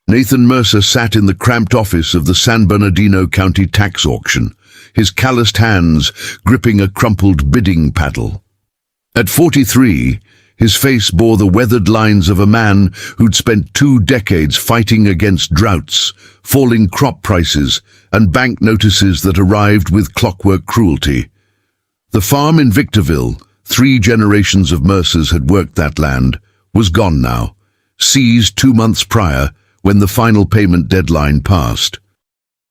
Nathan Mercer sat in the cramped office of the San Bernardino County tax auction, his calloused hands gripping a crumpled bidding paddle. At 43, his face bore the weathered lines of a man who'd spent 2 decades fighting against droughts, falling crop prices, and bank notices that arrived with clockwork cruelty. The farm in Victorville, 3 generations of Mercers had worked that land, was gone now, seized 2 months prior when the final payment deadline passed.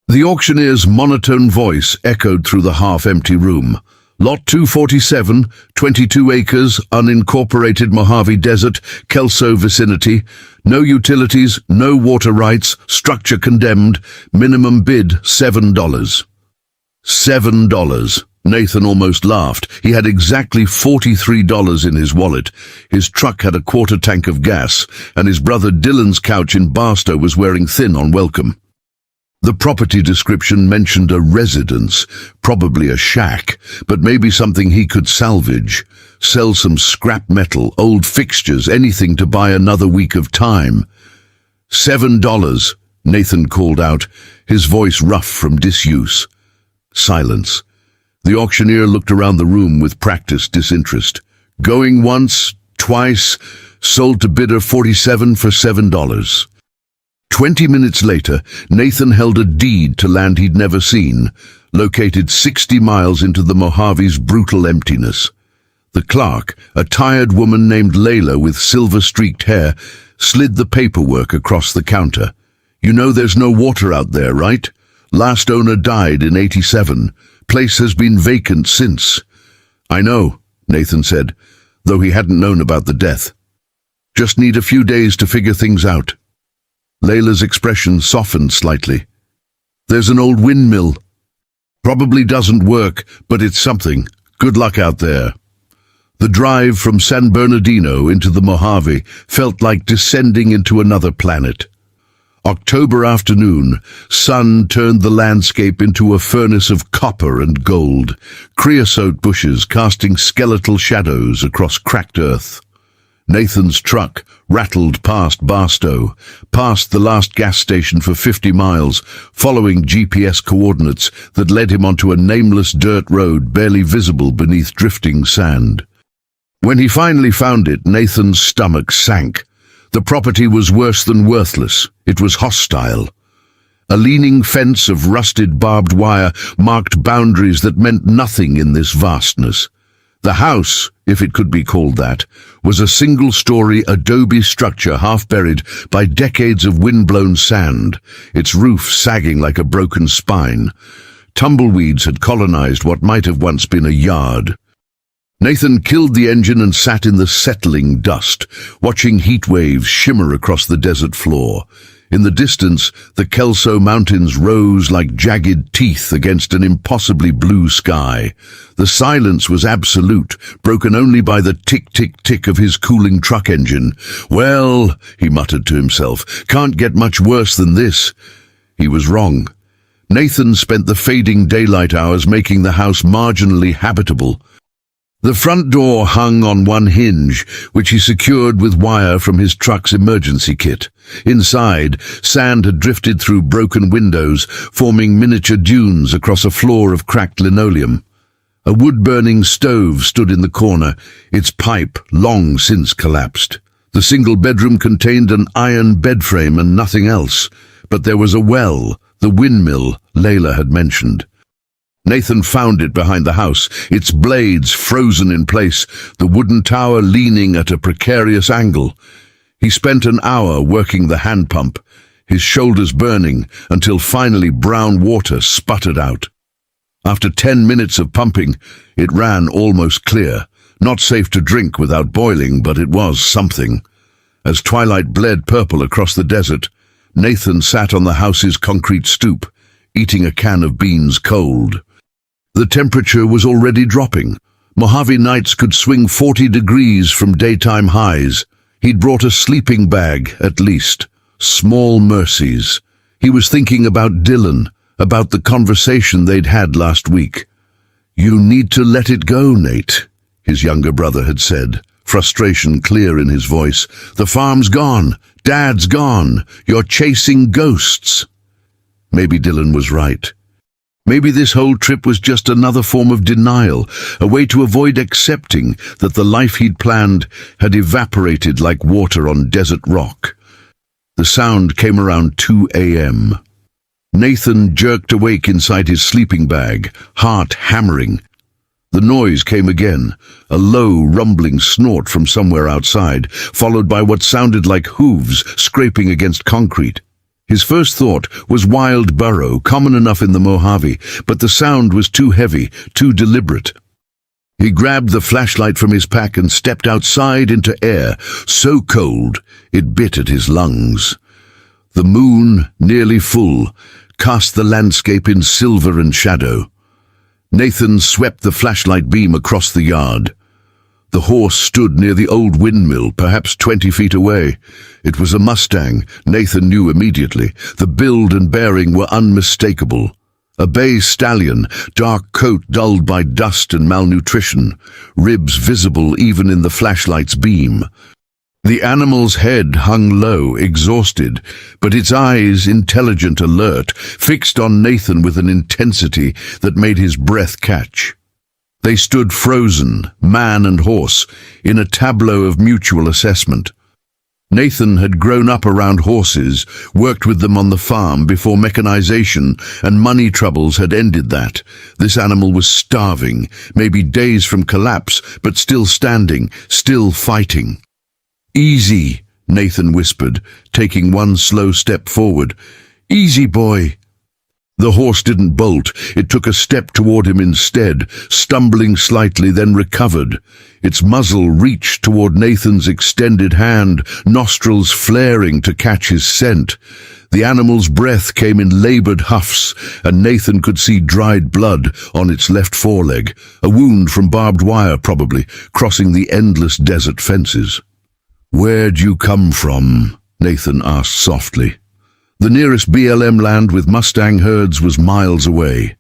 The auctioneer's monotone voice echoed through the half-empty room. Lot 247, 22 acres, unincorporated Mojave Desert, Kelso vicinity. No utilities, no water rights, structure condemned, minimum bid $7. $7. Nathan almost laughed. He had exactly $43 in his wallet. His truck had a quarter tank of gas, and his brother Dylan's couch in Barstow was wearing thin on welcome. The property description mentioned a residence, probably a shack, but maybe something he could salvage. Sell some scrap metal, old fixtures, anything to buy another week of time. $7, Nathan called out, his voice rough from disuse. Silence. The auctioneer looked around the room with practiced disinterest. Going once, twice, sold to bidder 47 for $7. 20 minutes later, Nathan held a deed to land he'd never seen, located 60 miles into the Mojave's brutal emptiness. The clerk, a tired woman named Layla with silver-streaked hair, slid the paperwork across the counter. You know there's no water out there, right? Last owner died in '87. Place has been vacant since. I know, Nathan said, though he hadn't known about the death. Just need a few days to figure things out. Layla's expression softened slightly. There's an old windmill. Probably doesn't work, but it's something. Good luck out there. The drive from San Bernardino into the Mojave felt like descending into another planet. October afternoon, sun turned the landscape into a furnace of copper and gold, creosote bushes casting skeletal shadows across cracked earth. Nathan's truck rattled past Barstow, past the last gas station for 50 miles, following GPS coordinates that led him onto a nameless dirt road barely visible beneath drifting sand. When he finally found it, Nathan's stomach sank. The property was worse than worthless. It was hostile. A leaning fence of rusted barbed wire marked boundaries that meant nothing in this vastness. The house, if it could be called that, was a single-story adobe structure half buried by decades of wind-blown sand, its roof sagging like a broken spine. Tumbleweeds had colonized what might have once been a yard. Nathan killed the engine and sat in the settling dust, watching heat waves shimmer across the desert floor. In the distance, the Kelso Mountains rose like jagged teeth against an impossibly blue sky. The silence was absolute, broken only by the tick-tick-tick of his cooling truck engine. Well, he muttered to himself, can't get much worse than this. He was wrong. Nathan spent the fading daylight hours making the house marginally habitable. The front door hung on one hinge, which he secured with wire from his truck's emergency kit. Inside, sand had drifted through broken windows, forming miniature dunes across a floor of cracked linoleum. A wood-burning stove stood in the corner, its pipe long since collapsed. The single bedroom contained an iron bedframe and nothing else, but there was a well, the windmill Layla had mentioned. Nathan found it behind the house, its blades frozen in place, the wooden tower leaning at a precarious angle. He spent an hour working the hand pump, his shoulders burning, until finally brown water sputtered out. After 10 minutes of pumping, it ran almost clear. Not safe to drink without boiling, but it was something. As twilight bled purple across the desert, Nathan sat on the house's concrete stoop, eating a can of beans cold. The temperature was already dropping. Mojave nights could swing 40 degrees from daytime highs. He'd brought a sleeping bag, at least. Small mercies. He was thinking about Dylan, about the conversation they'd had last week. You need to let it go, Nate, his younger brother had said, frustration clear in his voice. The farm's gone. "Dad's gone. You're chasing ghosts." Maybe Dylan was right. Maybe this whole trip was just another form of denial, a way to avoid accepting that the life he'd planned had evaporated like water on desert rock. The sound came around 2 a.m. Nathan jerked awake inside his sleeping bag, heart hammering. The noise came again, a low, rumbling snort from somewhere outside, followed by what sounded like hooves scraping against concrete. His first thought was wild burrow, common enough in the Mojave, but the sound was too heavy, too deliberate. He grabbed the flashlight from his pack and stepped outside into air, so cold it bit at his lungs. The moon, nearly full, cast the landscape in silver and shadow. Nathan swept the flashlight beam across the yard. The horse stood near the old windmill, perhaps 20 feet away. It was a Mustang, Nathan knew immediately. The build and bearing were unmistakable. A bay stallion, dark coat dulled by dust and malnutrition, ribs visible even in the flashlight's beam. The animal's head hung low, exhausted, but its eyes, intelligent, alert, fixed on Nathan with an intensity that made his breath catch. They stood frozen, man and horse, in a tableau of mutual assessment. Nathan had grown up around horses, worked with them on the farm before mechanization and money troubles had ended that. This animal was starving, maybe days from collapse, but still standing, still fighting. "Easy," Nathan whispered, taking one slow step forward. "Easy, boy." The horse didn't bolt. It took a step toward him instead, stumbling slightly, then recovered. Its muzzle reached toward Nathan's extended hand, nostrils flaring to catch his scent. The animal's breath came in labored huffs, and Nathan could see dried blood on its left foreleg, a wound from barbed wire probably, crossing the endless desert fences. "Where'd you come from?" Nathan asked softly. The nearest BLM land with Mustang herds was miles away.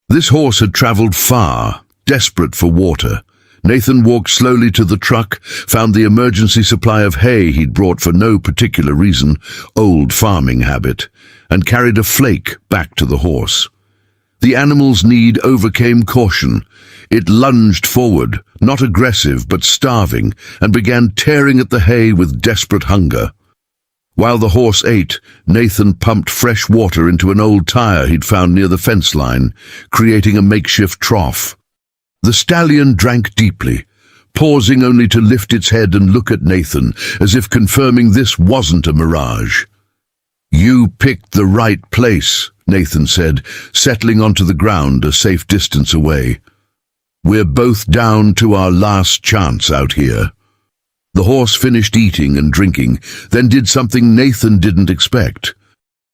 This horse had traveled far, desperate for water. Nathan walked slowly to the truck, found the emergency supply of hay he'd brought for no particular reason, old farming habit, and carried a flake back to the horse. The animal's need overcame caution. It lunged forward, not aggressive but starving, and began tearing at the hay with desperate hunger. While the horse ate, Nathan pumped fresh water into an old tire he'd found near the fence line, creating a makeshift trough. The stallion drank deeply, pausing only to lift its head and look at Nathan, as if confirming this wasn't a mirage. "You picked the right place," Nathan said, settling onto the ground a safe distance away. "We're both down to our last chance out here." The horse finished eating and drinking, then did something Nathan didn't expect.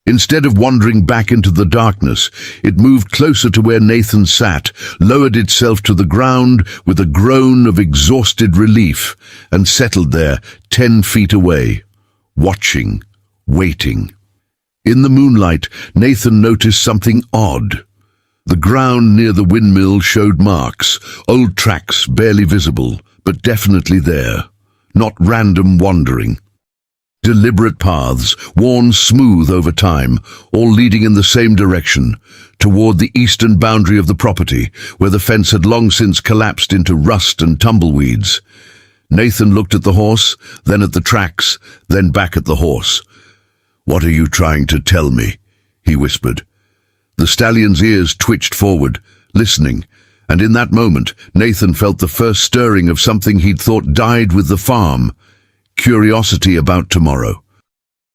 Instead of wandering back into the darkness, it moved closer to where Nathan sat, lowered itself to the ground with a groan of exhausted relief, and settled there 10 feet away, watching, waiting. In the moonlight, Nathan noticed something odd. The ground near the windmill showed marks, old tracks barely visible, but definitely there. Not random wandering. Deliberate paths, worn smooth over time, all leading in the same direction, toward the eastern boundary of the property, where the fence had long since collapsed into rust and tumbleweeds. Nathan looked at the horse, then at the tracks, then back at the horse. "What are you trying to tell me?" he whispered. The stallion's ears twitched forward, listening, and in that moment, Nathan felt the first stirring of something he'd thought died with the farm, curiosity about tomorrow.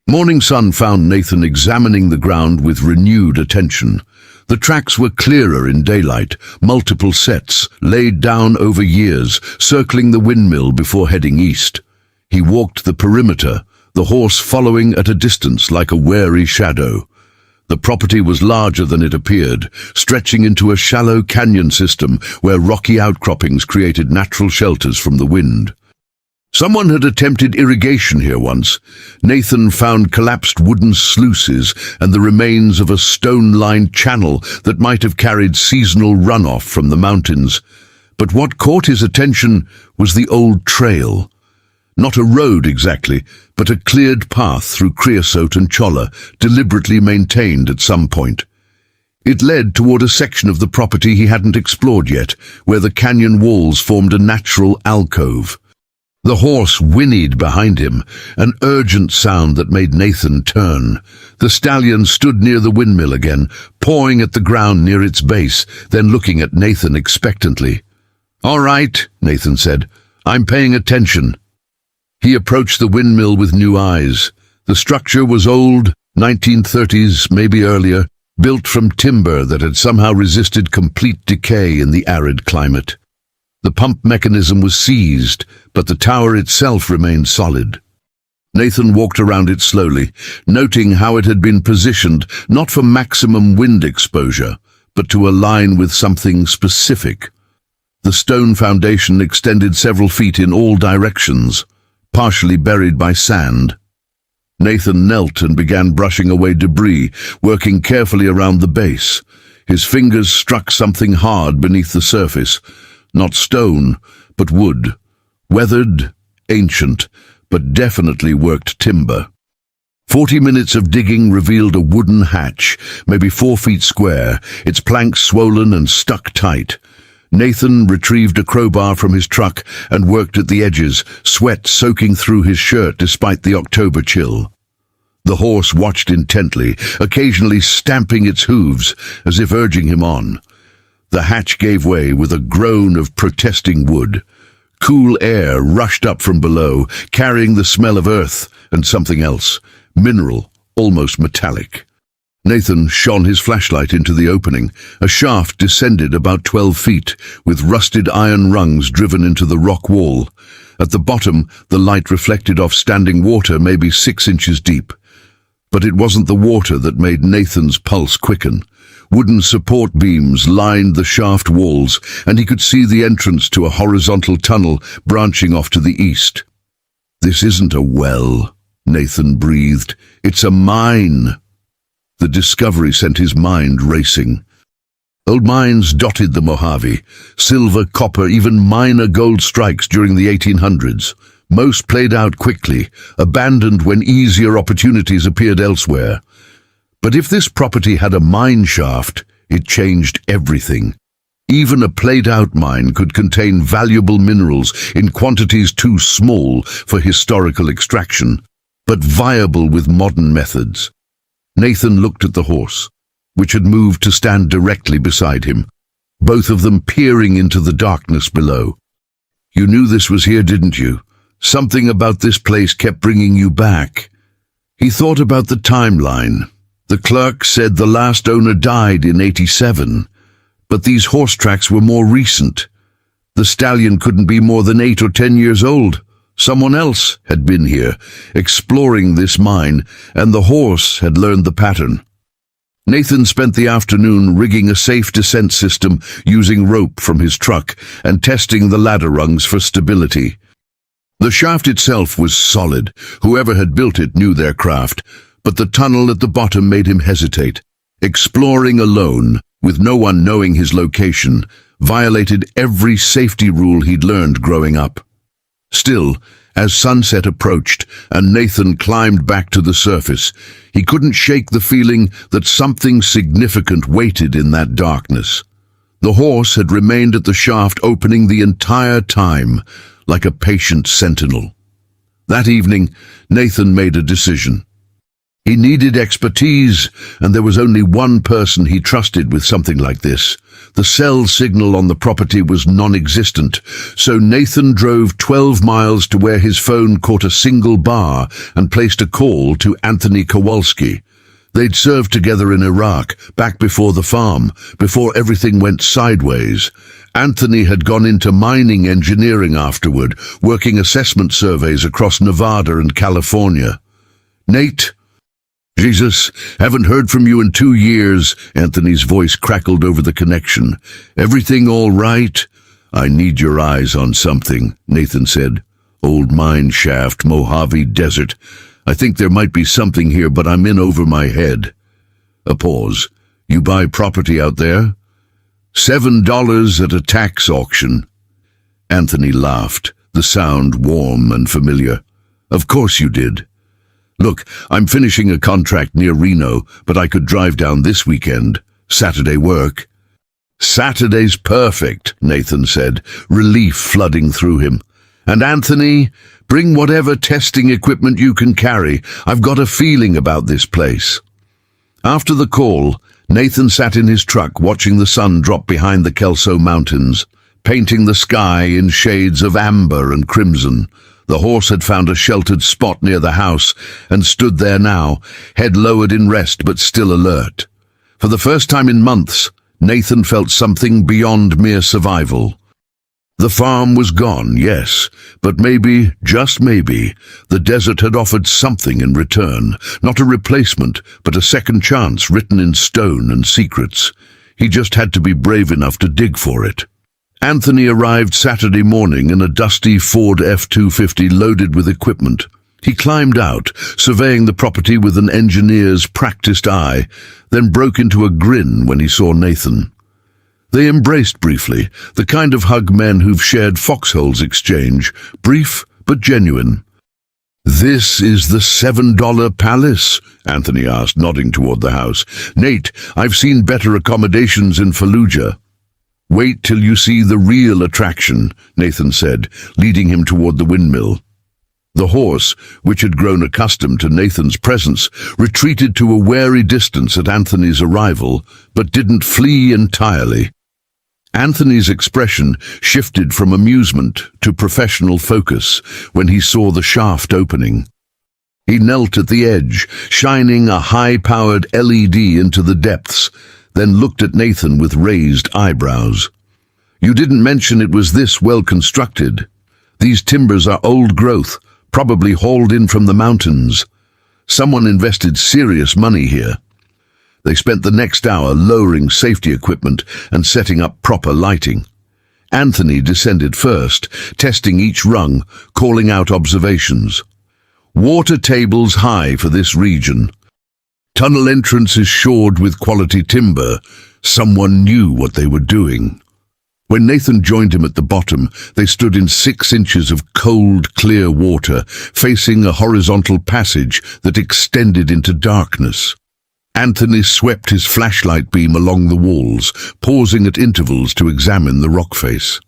Morning sun found Nathan examining the ground with renewed attention. The tracks were clearer in daylight, multiple sets, laid down over years, circling the windmill before heading east. He walked the perimeter, the horse following at a distance like a wary shadow. The property was larger than it appeared, stretching into a shallow canyon system where rocky outcroppings created natural shelters from the wind. Someone had attempted irrigation here once. Nathan found collapsed wooden sluices and the remains of a stone-lined channel that might have carried seasonal runoff from the mountains. But what caught his attention was the old trail. Not a road exactly, but a cleared path through creosote and cholla, deliberately maintained at some point. It led toward a section of the property he hadn't explored yet, where the canyon walls formed a natural alcove. The horse whinnied behind him, an urgent sound that made Nathan turn. The stallion stood near the windmill again, pawing at the ground near its base, then looking at Nathan expectantly. "All right," Nathan said. "I'm paying attention." He approached the windmill with new eyes. The structure was old, 1930s, maybe earlier, built from timber that had somehow resisted complete decay in the arid climate. The pump mechanism was seized, but the tower itself remained solid. Nathan walked around it slowly, noting how it had been positioned not for maximum wind exposure, but to align with something specific. The stone foundation extended several feet in all directions, partially buried by sand. Nathan knelt and began brushing away debris, working carefully around the base. His fingers struck something hard beneath the surface. Not stone, but wood. Weathered, ancient, but definitely worked timber. 40 minutes of digging revealed a wooden hatch, maybe 4 feet square, its planks swollen and stuck tight. Nathan retrieved a crowbar from his truck and worked at the edges, sweat soaking through his shirt despite the October chill. The horse watched intently, occasionally stamping its hooves as if urging him on. The hatch gave way with a groan of protesting wood. Cool air rushed up from below, carrying the smell of earth and something else, mineral, almost metallic. Nathan shone his flashlight into the opening. A shaft descended about 12 feet, with rusted iron rungs driven into the rock wall. At the bottom, the light reflected off standing water maybe 6 inches deep. But it wasn't the water that made Nathan's pulse quicken. Wooden support beams lined the shaft walls, and he could see the entrance to a horizontal tunnel branching off to the east. "This isn't a well," Nathan breathed. "It's a mine." The discovery sent his mind racing. Old mines dotted the Mojave, silver, copper, even minor gold strikes during the 1800s. Most played out quickly, abandoned when easier opportunities appeared elsewhere. But if this property had a mine shaft, it changed everything. Even a played-out mine could contain valuable minerals in quantities too small for historical extraction, but viable with modern methods. Nathan looked at the horse, which had moved to stand directly beside him, both of them peering into the darkness below. "You knew this was here, didn't you? Something about this place kept bringing you back." He thought about the timeline. The clerk said the last owner died in 87, but these horse tracks were more recent. The stallion couldn't be more than 8 or 10 years old. Someone else had been here, exploring this mine, and the horse had learned the pattern. Nathan spent the afternoon rigging a safe descent system using rope from his truck and testing the ladder rungs for stability. The shaft itself was solid. Whoever had built it knew their craft, but the tunnel at the bottom made him hesitate. Exploring alone, with no one knowing his location, violated every safety rule he'd learned growing up. Still, as sunset approached and Nathan climbed back to the surface, he couldn't shake the feeling that something significant waited in that darkness. The horse had remained at the shaft opening the entire time, like a patient sentinel. That evening, Nathan made a decision. He needed expertise, and there was only one person he trusted with something like this. The cell signal on the property was non-existent, so Nathan drove 12 miles to where his phone caught a single bar and placed a call to Anthony Kowalski. They'd served together in Iraq, back before the farm, before everything went sideways. Anthony had gone into mining engineering afterward, working assessment surveys across Nevada and California. "Nate?" "Jesus, haven't heard from you in 2 years," Anthony's voice crackled over the connection. "Everything all right?" "I need your eyes on something," Nathan said. "Old mine shaft, Mojave Desert. I think there might be something here, but I'm in over my head." A pause. "You buy property out there?" $7 at a tax auction. Anthony laughed. the sound warm and familiar. Of course you did. Look, I'm finishing a contract near Reno, but I could drive down this weekend. Saturday work. Saturday's perfect, Nathan said, relief flooding through him. And Anthony, bring whatever testing equipment you can carry. I've got a feeling about this place. After the call, Nathan sat in his truck watching the sun drop behind the Kelso Mountains, painting the sky in shades of amber and crimson. The horse had found a sheltered spot near the house and stood there now, head lowered in rest but still alert. For the first time in months, Nathan felt something beyond mere survival. The farm was gone, yes, but maybe, just maybe, the desert had offered something in return, not a replacement, but a second chance written in stone and secrets. He just had to be brave enough to dig for it. Anthony arrived Saturday morning in a dusty Ford F-250 loaded with equipment. He climbed out, surveying the property with an engineer's practiced eye, then broke into a grin when he saw Nathan. They embraced briefly, the kind of hug men who've shared foxholes exchange, brief but genuine. "This is the $7 Palace?" Anthony asked, nodding toward the house. "Nate, I've seen better accommodations in Fallujah." "Wait till you see the real attraction," Nathan said, leading him toward the windmill. The horse, which had grown accustomed to Nathan's presence, retreated to a wary distance at Anthony's arrival, but didn't flee entirely. Anthony's expression shifted from amusement to professional focus when he saw the shaft opening. He knelt at the edge, shining a high-powered LED into the depths, then looked at Nathan with raised eyebrows. "You didn't mention it was this well-constructed. These timbers are old growth, probably hauled in from the mountains. Someone invested serious money here." They spent the next hour lowering safety equipment and setting up proper lighting. Anthony descended first, testing each rung, calling out observations. "Water tables high for this region. Tunnel entrances shored with quality timber. Someone knew what they were doing." When Nathan joined him at the bottom, they stood in 6 inches of cold, clear water, facing a horizontal passage that extended into darkness. Anthony swept his flashlight beam along the walls, pausing at intervals to examine the rock face.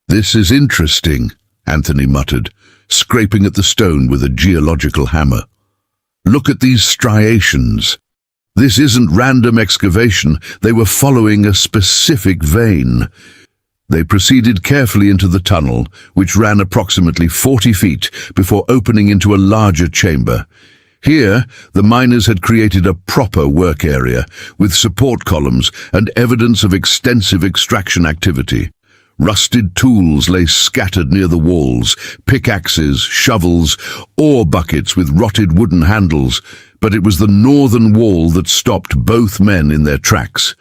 "This is interesting," Anthony muttered, scraping at the stone with a geological hammer. "Look at these striations. This isn't random excavation. They were following a specific vein." They proceeded carefully into the tunnel, which ran approximately 40 feet before opening into a larger chamber. Here, the miners had created a proper work area, with support columns and evidence of extensive extraction activity. Rusted tools lay scattered near the walls, pickaxes, shovels, ore buckets with rotted wooden handles, but it was the northern wall that stopped both men in their tracks.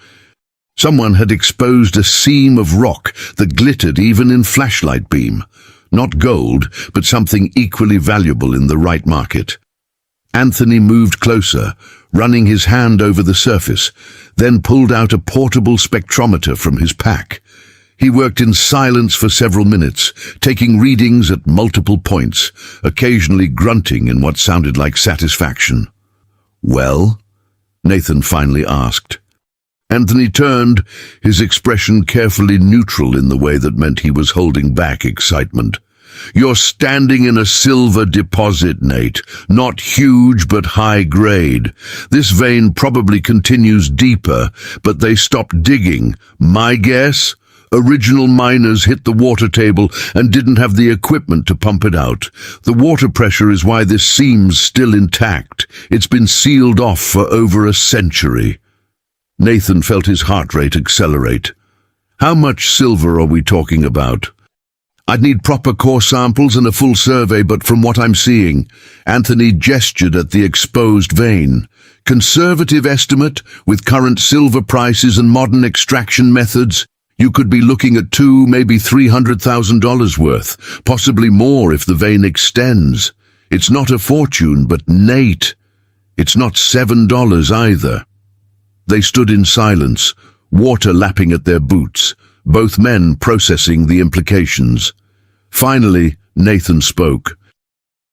Someone had exposed a seam of rock that glittered even in flashlight beam. Not gold, but something equally valuable in the right market. Anthony moved closer, running his hand over the surface, then pulled out a portable spectrometer from his pack. He worked in silence for several minutes, taking readings at multiple points, occasionally grunting in what sounded like satisfaction. "Well?" Nathan finally asked. Anthony turned, his expression carefully neutral in the way that meant he was holding back excitement. "You're standing in a silver deposit, Nate. Not huge, but high grade. This vein probably continues deeper, but they stopped digging. My guess? Original miners hit the water table and didn't have the equipment to pump it out. The water pressure is why this seam's still intact. It's been sealed off for over a century." Nathan felt his heart rate accelerate. "How much silver are we talking about?" "I'd need proper core samples and a full survey, but from what I'm seeing," Anthony gestured at the exposed vein. "Conservative estimate, with current silver prices and modern extraction methods, you could be looking at maybe $300,000 worth, possibly more if the vein extends. It's not a fortune, but Nate, it's not $7 either." They stood in silence, water lapping at their boots, both men processing the implications. Finally, Nathan spoke.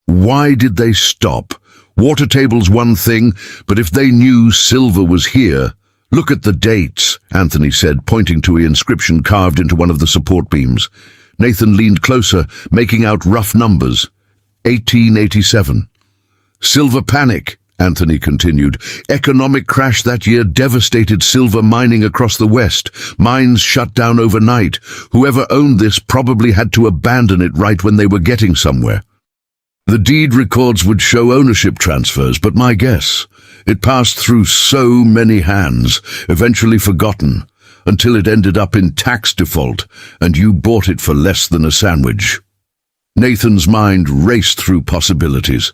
Why did they stop? Water table's one thing, but if they knew silver was here... Look at the dates, Anthony said, pointing to an inscription carved into one of the support beams. Nathan leaned closer, making out rough numbers. 1887. Silver panic, Anthony continued. Economic crash that year devastated silver mining across the West. Mines shut down overnight. Whoever owned this probably had to abandon it right when they were getting somewhere. The deed records would show ownership transfers, but my guess, it passed through so many hands, eventually forgotten, until it ended up in tax default, and you bought it for less than a sandwich. Nathan's mind raced through possibilities.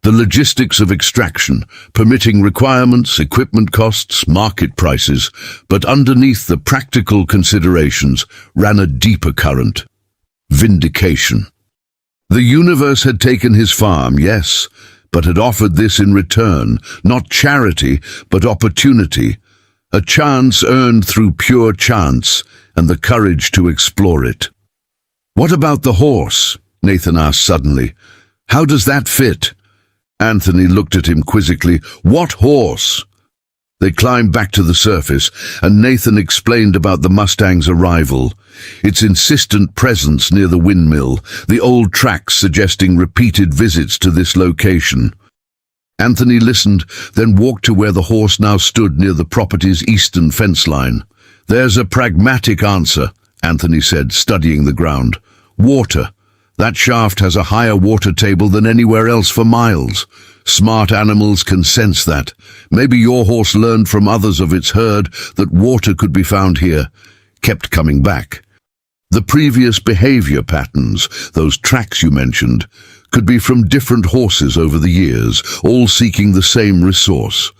The logistics of extraction, permitting requirements, equipment costs, market prices, but underneath the practical considerations ran a deeper current. Vindication. The universe had taken his farm, yes, but had offered this in return, not charity, but opportunity, a chance earned through pure chance and the courage to explore it. What about the horse? Nathan asked suddenly. How does that fit? Anthony looked at him quizzically. What horse? They climbed back to the surface, and Nathan explained about the Mustang's arrival, its insistent presence near the windmill, the old tracks suggesting repeated visits to this location. Anthony listened, then walked to where the horse now stood near the property's eastern fence line. There's a pragmatic answer, Anthony said, studying the ground. Water. That shaft has a higher water table than anywhere else for miles. Smart animals can sense that. Maybe your horse learned from others of its herd that water could be found here. Kept coming back. The previous behavior patterns, those tracks you mentioned, could be from different horses over the years, all seeking the same resource.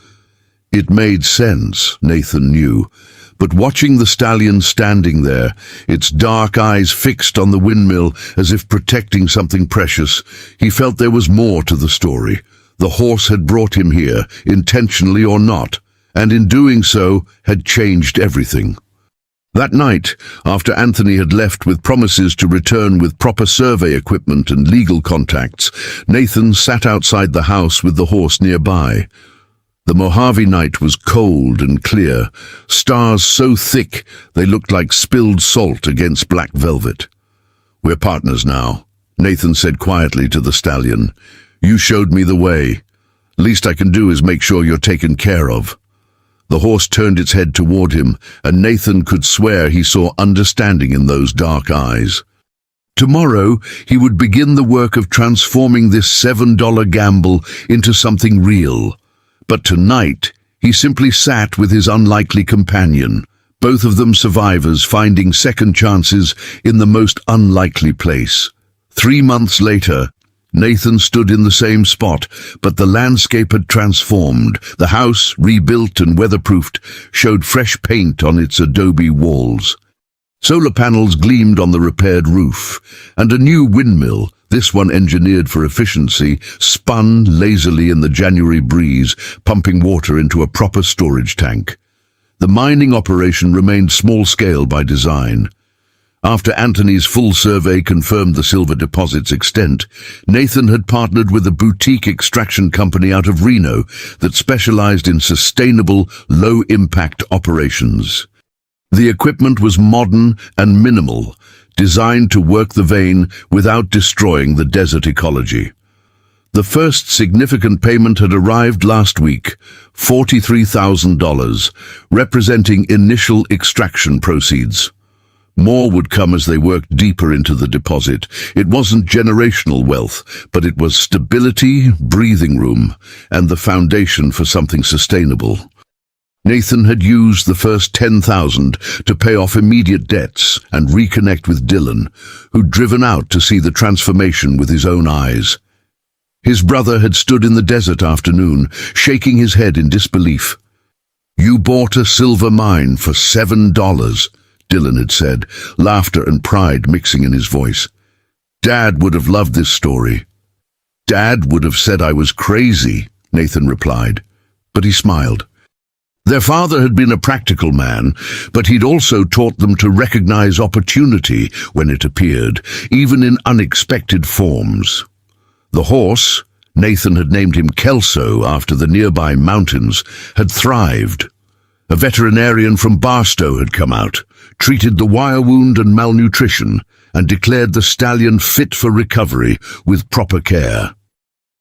It made sense, Nathan knew. But watching the stallion standing there, its dark eyes fixed on the windmill as if protecting something precious, he felt there was more to the story. The horse had brought him here, intentionally or not, and in doing so had changed everything. That night, after Anthony had left with promises to return with proper survey equipment and legal contacts, Nathan sat outside the house with the horse nearby. The Mojave night was cold and clear, stars so thick they looked like spilled salt against black velvet. We're partners now, Nathan said quietly to the stallion. You showed me the way. Least I can do is make sure you're taken care of. The horse turned its head toward him, and Nathan could swear he saw understanding in those dark eyes. Tomorrow, he would begin the work of transforming this $7 gamble into something real. But tonight, he simply sat with his unlikely companion, both of them survivors finding second chances in the most unlikely place. 3 months later, Nathan stood in the same spot, but the landscape had transformed. The house, rebuilt and weatherproofed, showed fresh paint on its adobe walls. Solar panels gleamed on the repaired roof, and a new windmill, this one engineered for efficiency, spun lazily in the January breeze, pumping water into a proper storage tank. The mining operation remained small-scale by design. After Anthony's full survey confirmed the silver deposit's extent, Nathan had partnered with a boutique extraction company out of Reno that specialized in sustainable, low-impact operations. The equipment was modern and minimal, designed to work the vein without destroying the desert ecology. The first significant payment had arrived last week, $43,000, representing initial extraction proceeds. More would come as they worked deeper into the deposit. It wasn't generational wealth, but it was stability, breathing room, and the foundation for something sustainable. Nathan had used the first $10,000 to pay off immediate debts and reconnect with Dylan, who'd driven out to see the transformation with his own eyes. His brother had stood in the desert afternoon, shaking his head in disbelief. "You bought a silver mine for $7, Dylan had said, laughter and pride mixing in his voice. Dad would have loved this story. Dad would have said I was crazy, Nathan replied, but he smiled. Their father had been a practical man, but he'd also taught them to recognize opportunity when it appeared, even in unexpected forms. The horse, Nathan had named him Kelso after the nearby mountains, had thrived. A veterinarian from Barstow had come out, treated the wire wound and malnutrition, and declared the stallion fit for recovery with proper care.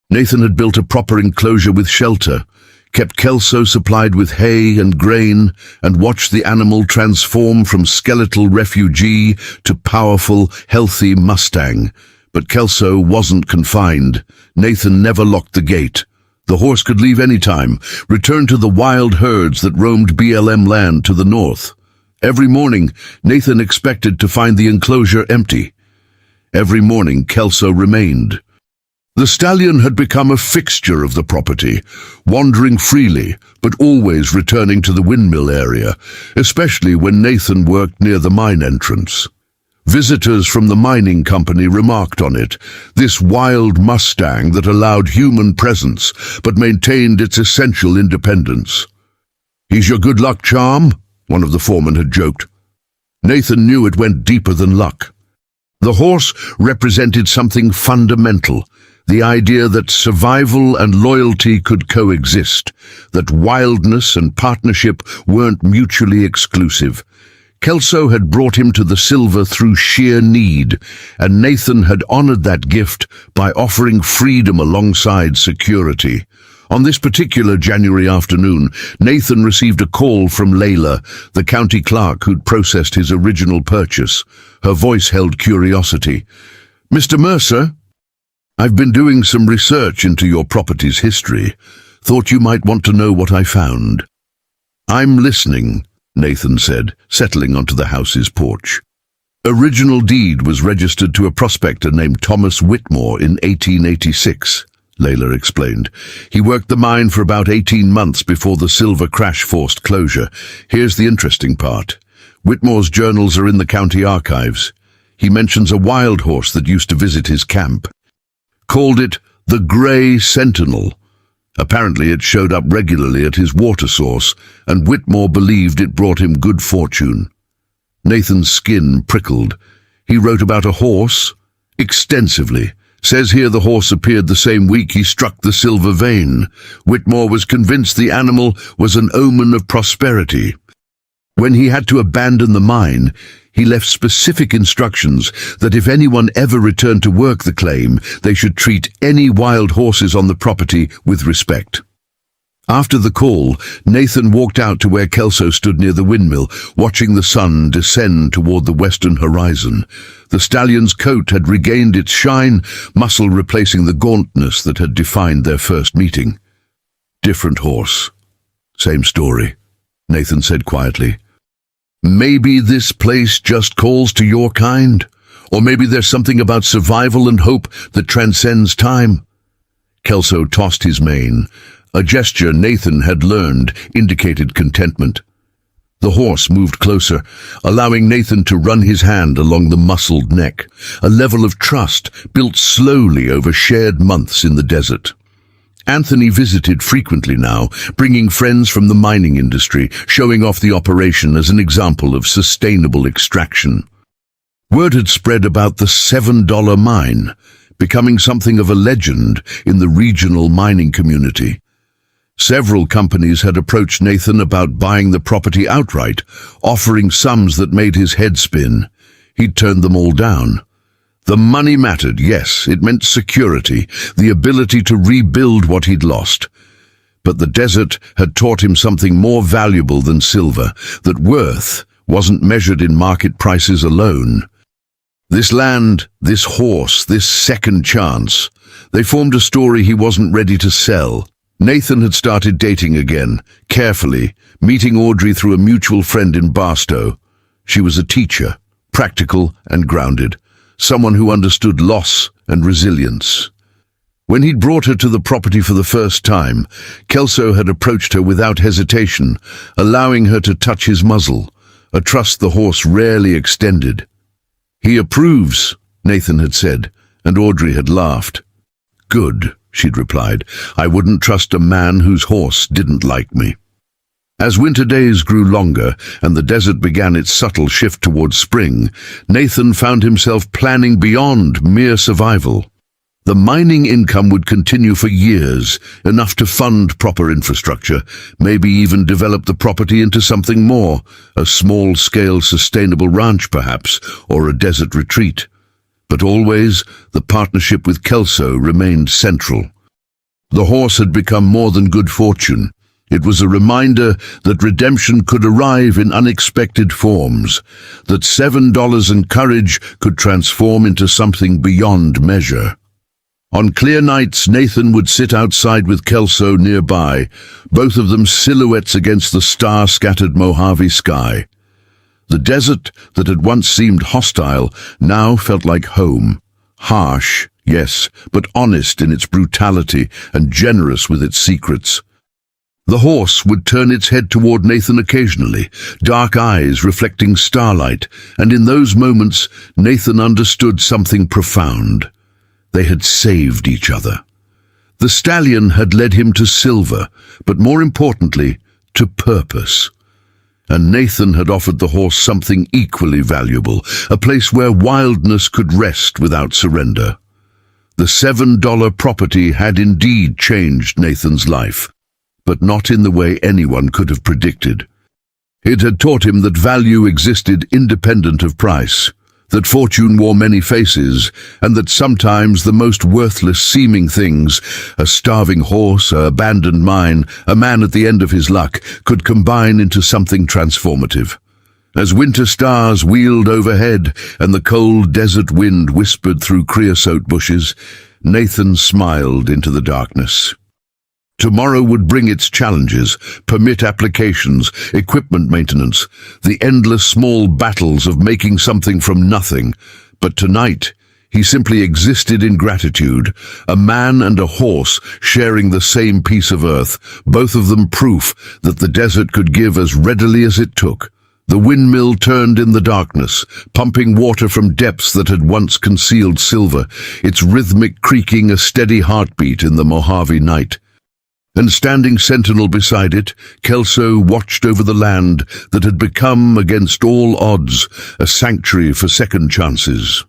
Nathan had built a proper enclosure with shelter, kept Kelso supplied with hay and grain, and watched the animal transform from skeletal refugee to powerful, healthy Mustang. But Kelso wasn't confined. Nathan never locked the gate. The horse could leave any time, return to the wild herds that roamed BLM land to the north. Every morning, Nathan expected to find the enclosure empty. Every morning, Kelso remained. The stallion had become a fixture of the property, wandering freely, but always returning to the windmill area, especially when Nathan worked near the mine entrance. Visitors from the mining company remarked on it, this wild Mustang that allowed human presence but maintained its essential independence. "He's your good luck charm?" one of the foremen had joked. Nathan knew it went deeper than luck. The horse represented something fundamental, the idea that survival and loyalty could coexist, that wildness and partnership weren't mutually exclusive. Kelso had brought him to the silver through sheer need, and Nathan had honored that gift by offering freedom alongside security. On this particular January afternoon, Nathan received a call from Layla, the county clerk who'd processed his original purchase. Her voice held curiosity. "Mr. Mercer, I've been doing some research into your property's history. Thought you might want to know what I found." "I'm listening," Nathan said, settling onto the house's porch. "Original deed was registered to a prospector named Thomas Whitmore in 1886, Layla explained. "He worked the mine for about 18 months before the silver crash forced closure. Here's the interesting part. Whitmore's journals are in the county archives. He mentions a wild horse that used to visit his camp. Called it the Grey Sentinel. Apparently it showed up regularly at his water source, and Whitmore believed it brought him good fortune." Nathan's skin prickled. "He wrote about a horse?" "Extensively. Says here the horse appeared the same week he struck the silver vein. Whitmore was convinced the animal was an omen of prosperity. When he had to abandon the mine, he left specific instructions that if anyone ever returned to work the claim, they should treat any wild horses on the property with respect." After the call, Nathan walked out to where Kelso stood near the windmill, watching the sun descend toward the western horizon. The stallion's coat had regained its shine, muscle replacing the gauntness that had defined their first meeting. "Different horse. Same story," Nathan said quietly. "Maybe this place just calls to your kind, or maybe there's something about survival and hope that transcends time." Kelso tossed his mane. A gesture Nathan had learned indicated contentment. The horse moved closer, allowing Nathan to run his hand along the muscled neck, a level of trust built slowly over shared months in the desert. Anthony visited frequently now, bringing friends from the mining industry, showing off the operation as an example of sustainable extraction. Word had spread about the $7 mine, becoming something of a legend in the regional mining community. Several companies had approached Nathan about buying the property outright, offering sums that made his head spin. He'd turned them all down. The money mattered, yes, it meant security, the ability to rebuild what he'd lost. But the desert had taught him something more valuable than silver, that worth wasn't measured in market prices alone. This land, this horse, this second chance, they formed a story he wasn't ready to sell. Nathan had started dating again, carefully, meeting Audrey through a mutual friend in Barstow. She was a teacher, practical and grounded, someone who understood loss and resilience. When he'd brought her to the property for the first time, Kelso had approached her without hesitation, allowing her to touch his muzzle, a trust the horse rarely extended. "He approves," Nathan had said, and Audrey had laughed. "Good," she'd replied. "I wouldn't trust a man whose horse didn't like me." As winter days grew longer and the desert began its subtle shift towards spring, Nathan found himself planning beyond mere survival. The mining income would continue for years, enough to fund proper infrastructure, maybe even develop the property into something more, a small-scale sustainable ranch perhaps, or a desert retreat. But always, the partnership with Kelso remained central. The horse had become more than good fortune. It was a reminder that redemption could arrive in unexpected forms, that $7 and courage could transform into something beyond measure. On clear nights, Nathan would sit outside with Kelso nearby, both of them silhouettes against the star-scattered Mojave sky. The desert that had once seemed hostile now felt like home. Harsh, yes, but honest in its brutality and generous with its secrets. The horse would turn its head toward Nathan occasionally, dark eyes reflecting starlight, and in those moments Nathan understood something profound. They had saved each other. The stallion had led him to silver, but more importantly, to purpose. And Nathan had offered the horse something equally valuable, a place where wildness could rest without surrender. The $7 property had indeed changed Nathan's life, but not in the way anyone could have predicted. It had taught him that value existed independent of price, that fortune wore many faces, and that sometimes the most worthless-seeming things, a starving horse, an abandoned mine, a man at the end of his luck, could combine into something transformative. As winter stars wheeled overhead and the cold desert wind whispered through creosote bushes, Nathan smiled into the darkness. Tomorrow would bring its challenges, permit applications, equipment maintenance, the endless small battles of making something from nothing. But tonight, he simply existed in gratitude, a man and a horse sharing the same piece of earth, both of them proof that the desert could give as readily as it took. The windmill turned in the darkness, pumping water from depths that had once concealed silver, its rhythmic creaking a steady heartbeat in the Mojave night. And standing sentinel beside it, Kelso watched over the land that had become, against all odds, a sanctuary for second chances.